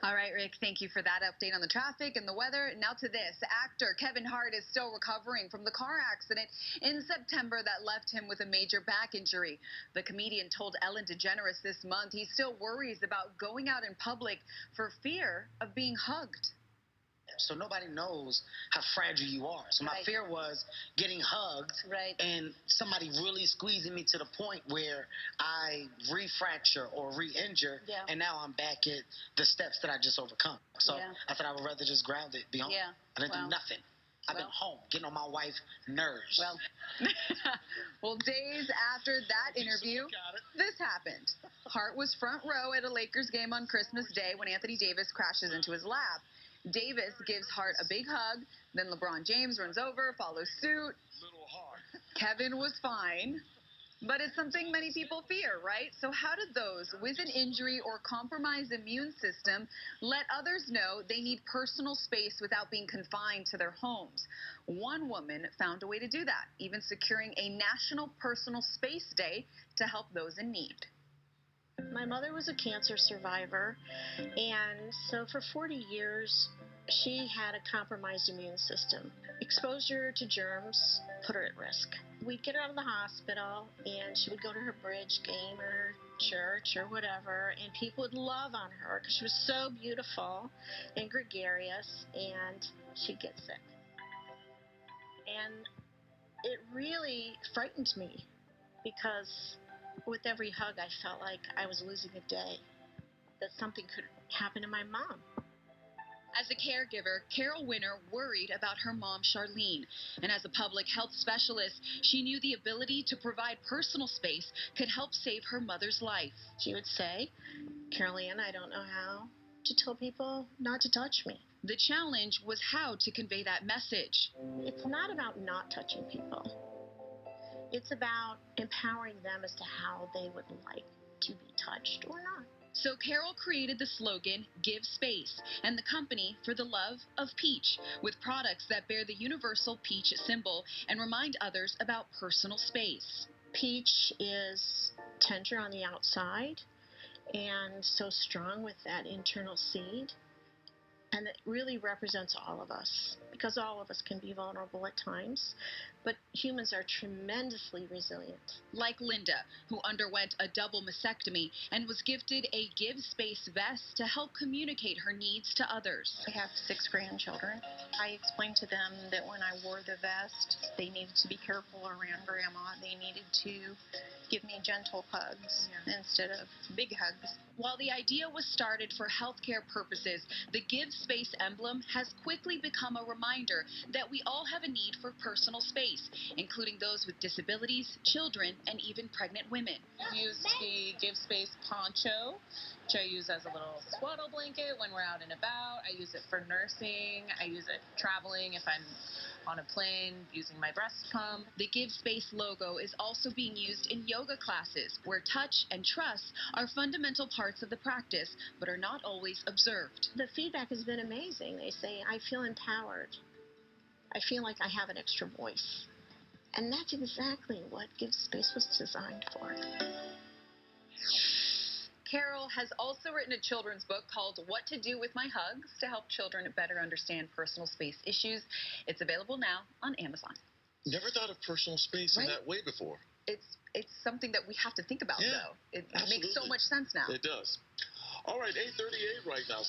All right, Rick, thank you for that update on the traffic and the weather. Now to this. Actor Kevin Hart is still recovering from the car accident in September that left him with a major back injury. The comedian told Ellen DeGeneres this month he still worries about going out in public for fear of being hugged. So nobody knows how fragile you are. So my fear was getting hugged and somebody really squeezing me to the point where I re-fracture or re-injure, and now I'm back at the steps that I just overcome. So I thought I would rather just ground it, be home. I didn't do nothing. I've been home, getting on my wife's nerves. Well, days after that interview, this happened. Hart was front row at a Lakers game on Christmas Day when Anthony Davis crashes into his lap. Davis gives Hart a big hug, then LeBron James runs over, follows suit. Kevin was fine, but it's something many people fear, right? So how do those with an injury or compromised immune system let others know they need personal space without being confined to their homes? One woman found a way to do that, even securing a National Personal Space Day to help those in need. My mother was a cancer survivor, and so for 40 years, she had a compromised immune system. Exposure to germs put her at risk. We'd get her out of the hospital, and she would go to her bridge game or church or whatever, and people would love on her because she was so beautiful and gregarious, and she'd get sick. And it really frightened me because with every hug, I felt like I was losing a day, that something could happen to my mom. As a caregiver, Carol Winter worried about her mom, Charlene. And as a public health specialist, she knew the ability to provide personal space could help save her mother's life. She would say, "Carol Ann, I don't know how to tell people not to touch me." The challenge was how to convey that message. It's not about not touching people. It's about empowering them as to how they would like to be touched or not. So Carol created the slogan, "Give Space," and the company For the Love of Peach, with products that bear the universal peach symbol and remind others about personal space. Peach is tender on the outside and so strong with that internal seed. And it really represents all of us, because all of us can be vulnerable at times, but humans are tremendously resilient. Like Linda, who underwent a double mastectomy and was gifted a Give Space vest to help communicate her needs to others. I have 6 grandchildren. I explained to them that when I wore the vest, they needed to be careful around Grandma. They needed to give me gentle hugs instead of big hugs. While the idea was started for healthcare purposes, the Give Space emblem has quickly become a reminder that we all have a need for personal space, including those with disabilities, children, and even pregnant women. I use the Give Space poncho, which I use as a little swaddle blanket when we're out and about. I use it for nursing. I use it traveling if I'm on a plane, using my breast pump. The Give Space logo is also being used in yoga classes, where touch and trust are fundamental parts of the practice, but are not always observed. The feedback has been amazing. They say, "I feel empowered. I feel like I have an extra voice." And that's exactly what Give Space was designed for. Carol has also written a children's book called What to Do with My Hugs to help children better understand personal space issues. It's available now on Amazon. Never thought of personal space in that way before. It's something that we have to think about, though. It makes so much sense now. It does. All right, 8:38 right now.